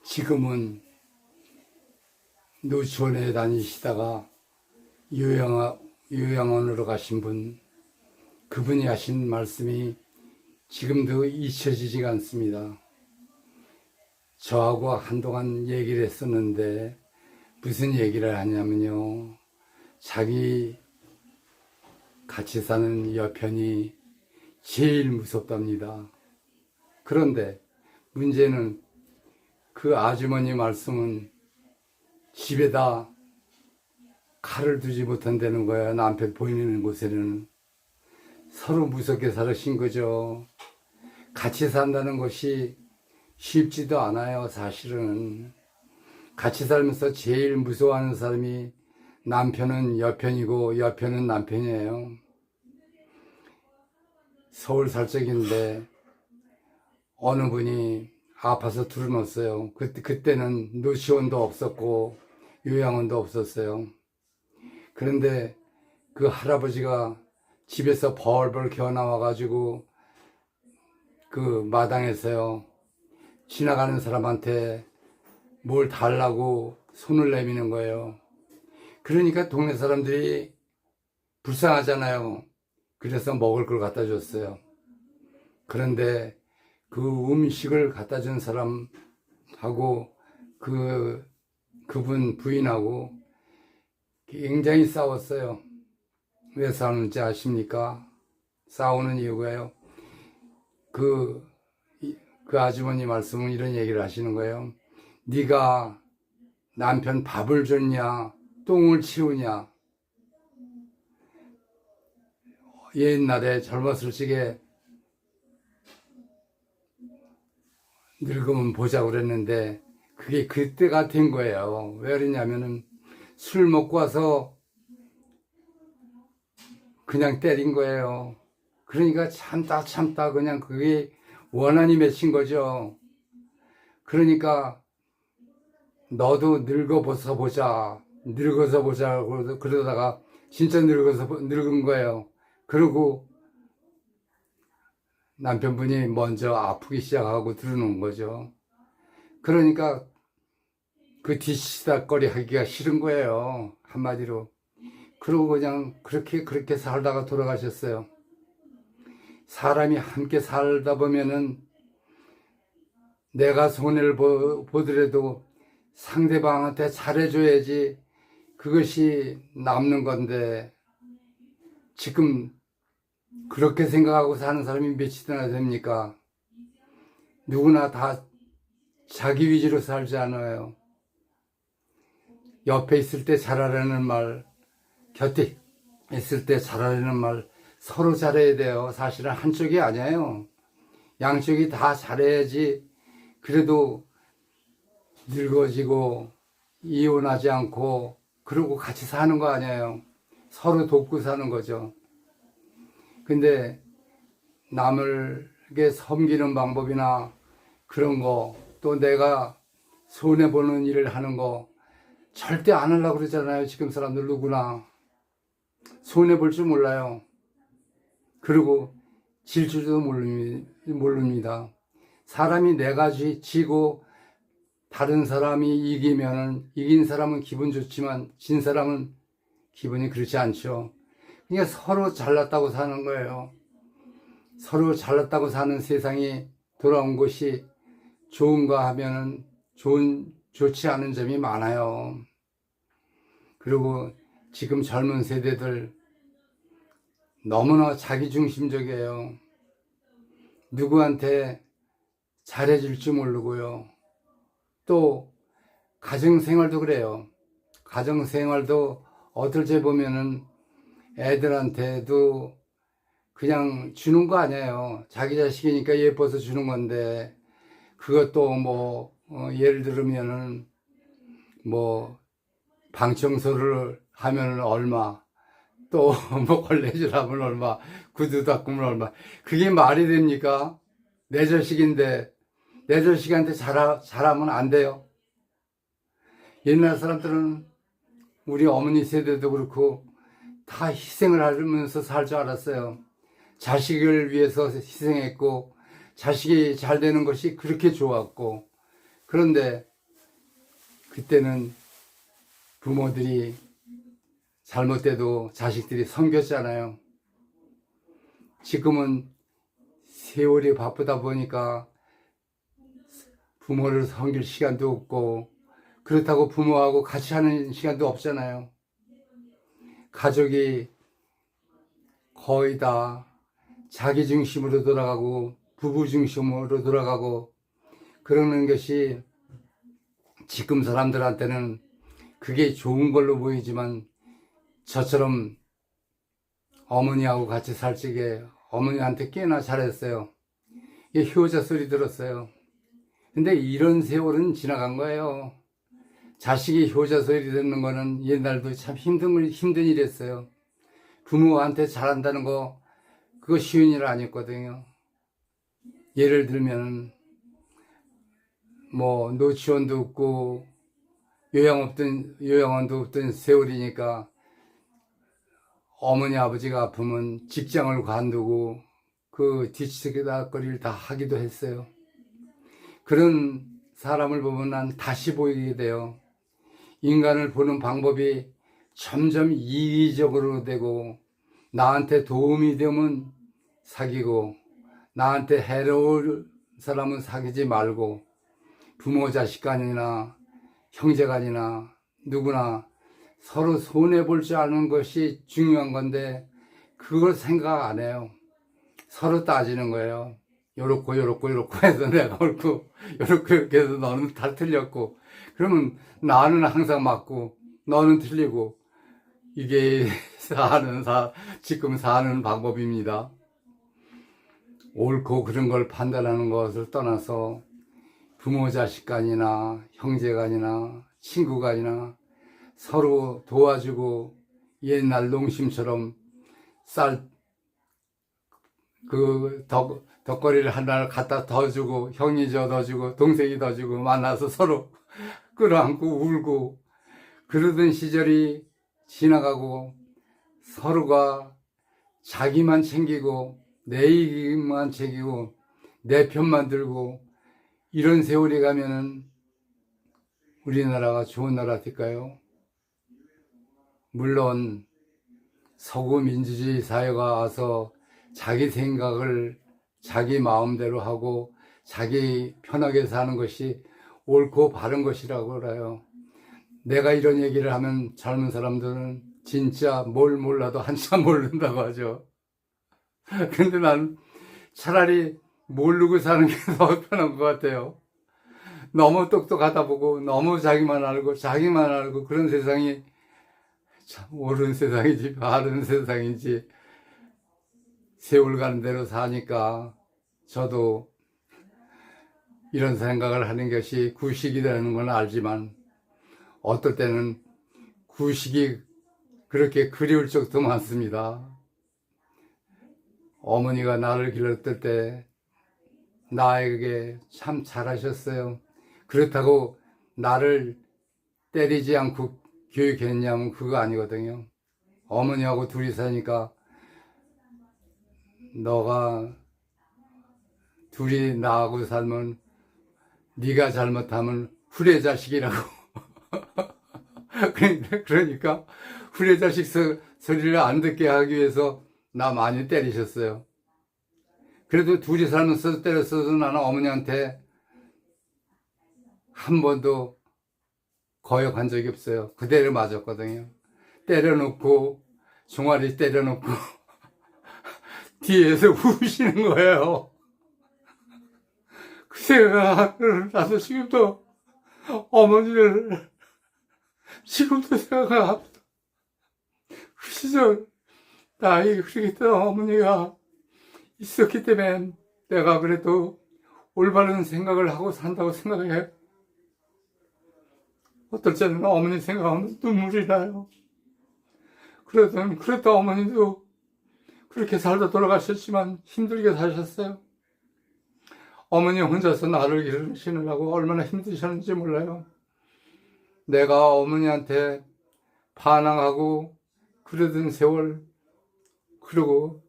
지금은 노치원에 다니시다가 요양원으로 가신 그분이 하신 말씀이 지금도 잊혀지지가 않습니다. 저하고 한동안 얘기를 했었는데 무슨 얘기를 하냐면요. 자기 같이 사는 여편이 제일 무섭답니다. 그런데 문제는 그 아주머니 말씀은 집에다 칼을 두지 못한다는 거야. 남편 보이는 곳에는. 서로 무섭게 살으신 거죠. 같이 산다는 것이 쉽지도 않아요. 사실은 같이 살면서 제일 무서워하는 사람이 남편은 여편이고 여편은 남편이에요. 서울 살 적인데 어느 분이 아파서 들어놓았어요. 그때는 노시원도 없었고 요양원도 없었어요. 그런데 그 할아버지가 집에서 벌벌 기어 나와가지고 그 마당에서요, 지나가는 사람한테 뭘 달라고 손을 내미는 거예요. 그러니까 동네 사람들이 불쌍하잖아요. 그래서 먹을 걸 갖다 줬어요. 그런데 그 음식을 갖다 준 사람하고 그분 부인하고 굉장히 싸웠어요. 왜 싸우는지 아십니까? 싸우는 이유가요. 그 아주머니 말씀은 이런 얘기를 하시는 거예요. 네가 남편 밥을 줬냐, 똥을 치우냐. 옛날에 젊었을 적에 늙으면 보자고 그랬는데 그게 그때가 된 거예요. 왜 그러냐면은 술 먹고 와서 그냥 때린 거예요. 그러니까 참다 그냥 그게 원한이 맺힌 거죠. 그러니까 너도 늙어서 보자 그러다가 진짜 늙은 거예요. 그리고 남편분이 먼저 아프기 시작하고 들어놓은 거죠. 그러니까 그 뒤치다거리 하기가 싫은 거예요. 한마디로. 그러고 그냥 그렇게 살다가 돌아가셨어요. 사람이 함께 살다 보면은 내가 손해를 보더라도 상대방한테 잘해줘야지 그것이 남는 건데 지금 그렇게 생각하고 사는 사람이 몇이나 됩니까? 누구나 다 자기 위주로 살지 않아요. 옆에 있을 때 잘하라는 말, 곁에 있을 때 잘하라는 말 서로 잘해야 돼요. 사실은 한쪽이 아니에요. 양쪽이 다 잘해야지 그래도 늙어지고 이혼하지 않고 그러고 같이 사는 거 아니에요. 서로 돕고 사는 거죠. 근데 남을게 섬기는 방법이나 그런 거, 또 내가 손해보는 일을 하는 거 절대 안 하려고 그러잖아요. 지금 사람들 누구나. 손해볼 줄 몰라요. 그리고 질 줄도 모릅니다. 사람이 내가 지고 다른 사람이 이긴 사람은 기분 좋지만 진 사람은 기분이 그렇지 않죠. 그러니까 서로 잘났다고 사는 거예요. 서로 잘났다고 사는 세상이 돌아온 것이 좋은가 하면은 좋지 않은 점이 많아요. 그리고 지금 젊은 세대들 너무나 자기중심적이에요. 누구한테 잘해줄 줄 모르고요. 또 가정생활도 그래요. 가정생활도 어떨 보면은 애들한테도 그냥 주는 거 아니에요. 자기 자식이니까 예뻐서 주는 건데 그것도 예를 들면은 방 청소를 하면 얼마, 또 걸레질 하면 얼마, 구두 닦으면 얼마. 그게 말이 됩니까? 내 자식인데 내 자식한테 잘하면 안 돼요. 옛날 사람들은 우리 어머니 세대도 그렇고 다 희생을 하면서 살 줄 알았어요. 자식을 위해서 희생했고 자식이 잘 되는 것이 그렇게 좋았고. 그런데 그때는 부모들이 잘못돼도 자식들이 섬겼잖아요. 지금은 세월이 바쁘다 보니까 부모를 섬길 시간도 없고, 그렇다고 부모하고 같이 하는 시간도 없잖아요. 가족이 거의 다 자기 중심으로 돌아가고 부부 중심으로 돌아가고 그러는 것이 지금 사람들한테는 그게 좋은 걸로 보이지만, 저처럼 어머니하고 같이 살 적에 어머니한테 꽤나 잘했어요. 이게 효자 소리 들었어요. 근데 이런 세월은 지나간 거예요. 자식이 효자 소리 듣는 거는 옛날도 참 힘든 일이었어요. 부모한테 잘한다는 거, 그거 쉬운 일 아니었거든요. 예를 들면, 뭐, 노치원도 없고, 요양원도 없던 세월이니까, 어머니, 아버지가 아프면 직장을 관두고, 그 뒤치다거리를 다 하기도 했어요. 그런 사람을 보면 난 다시 보이게 돼요. 인간을 보는 방법이 점점 이기적으로 되고, 나한테 도움이 되면 사귀고, 나한테 해로울 사람은 사귀지 말고, 부모 자식간이나 형제간이나 누구나 서로 손해볼 줄 아는 것이 중요한 건데, 그걸 생각 안 해요. 서로 따지는 거예요. 요렇고 해서 내가 옳고, 요렇게 해서 너는 다 틀렸고, 그러면 나는 항상 맞고 너는 틀리고, 이게 지금 사는 방법입니다. 옳고 그런 걸 판단하는 것을 떠나서 부모 자식 간이나 형제 간이나 친구 간이나 서로 도와주고, 옛날 농심처럼 덕거리를 하나를 갖다 더 주고, 형이 더 주고 동생이 더 주고, 만나서 서로 끌어안고 울고 그러던 시절이 지나가고, 서로가 자기만 챙기고 내 얘기만 챙기고 내 편만 들고, 이런 세월이 가면은 우리나라가 좋은 나라 될까요? 물론 서구 민주주의 사회가 와서 자기 생각을 자기 마음대로 하고 자기 편하게 사는 것이 옳고 바른 것이라고 알아요. 내가 이런 얘기를 하면 젊은 사람들은 진짜 뭘 몰라도 한참 모른다고 하죠. 근데 난 차라리 모르고 사는 게 더 편한 것 같아요. 너무 똑똑하다 보고 너무 자기만 알고 그런 세상이 참 옳은 세상이지 바른 세상인지, 세월 가는 대로 사니까 저도 이런 생각을 하는 것이 구식이라는 건 알지만, 어떨 때는 구식이 그렇게 그리울 적도 많습니다. 어머니가 나를 길렀을 때 나에게 참 잘하셨어요. 그렇다고 나를 때리지 않고 교육했냐면 그거 아니거든요. 어머니하고 둘이 사니까, 너가 둘이 나하고 살면 네가 잘못하면 후레자식이라고. 그러니까 후레자식 소리를 안 듣게 하기 위해서 나 많이 때리셨어요. 그래도 둘이 살면서 때렸어도 나는 어머니한테 한 번도 거역한 적이 없어요. 그대로 맞았거든요. 때려놓고, 종아리 때려놓고 뒤에서 우시는 거예요. 그 생각을 나도 지금도 어머니를 지금도 생각합니다. 그 시절 나에게 그렇게 했던 어머니가 있었기 때문에 내가 그래도 올바른 생각을 하고 산다고 생각해요. 어떨 때는 어머니 생각하면 눈물이 나요. 그랬다 어머니도 그렇게 살다 돌아가셨지만 힘들게 사셨어요. 어머니 혼자서 나를 기르시느라고 얼마나 힘드셨는지 몰라요. 내가 어머니한테 반항하고 그러던 세월, 그리고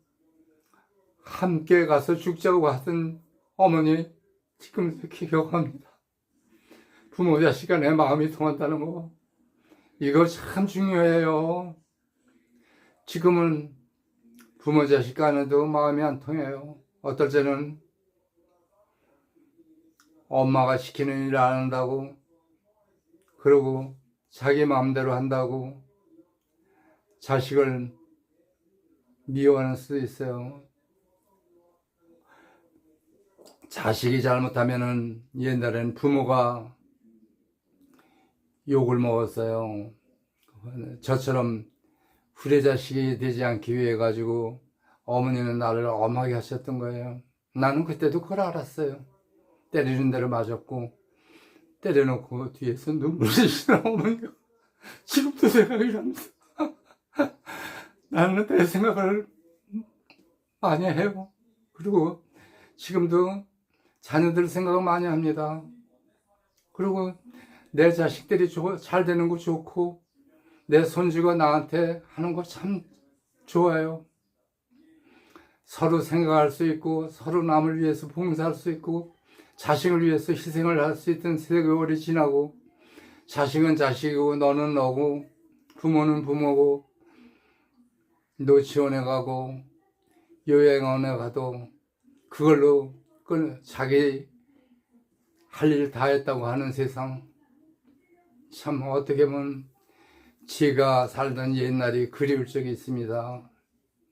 함께 가서 죽자고 하던 어머니 지금 이렇게 기억합니다. 부모 자식 간에 마음이 통한다는 거, 이거 참 중요해요. 지금은 부모 자식 간에도 마음이 안 통해요. 어떨 때는 엄마가 시키는 일 안 한다고, 그러고 자기 마음대로 한다고 자식을 미워하는 수도 있어요. 자식이 잘못하면은 옛날에는 부모가 욕을 먹었어요. 저처럼 후레자식이 되지 않기 위해 가지고 어머니는 나를 엄하게 하셨던 거예요. 나는 그때도 그걸 알았어요. 때리는 대로 맞았고, 때려놓고 뒤에서 눈물을 흘리시는 어머니가 지금도 생각이 납니다. 나는 내 생각을 많이 해요. 그리고 지금도 자녀들 생각을 많이 합니다. 그리고 내 자식들이 잘 되는 거 좋고, 내 손주가 나한테 하는 거 참 좋아요. 서로 생각할 수 있고, 서로 남을 위해서 봉사할 수 있고, 자식을 위해서 희생을 할 수 있던 세월이 지나고, 자식은 자식이고 너는 너고 부모는 부모고, 노치원에 가고 요양원에 가도 그걸로 자기 할 일 다 했다고 하는 세상, 참 어떻게 보면 지가 살던 옛날이 그리울 적이 있습니다.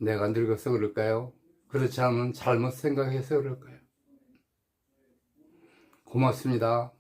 내가 늙어서 그럴까요? 그렇지 않으면 잘못 생각해서 그럴까요? 고맙습니다.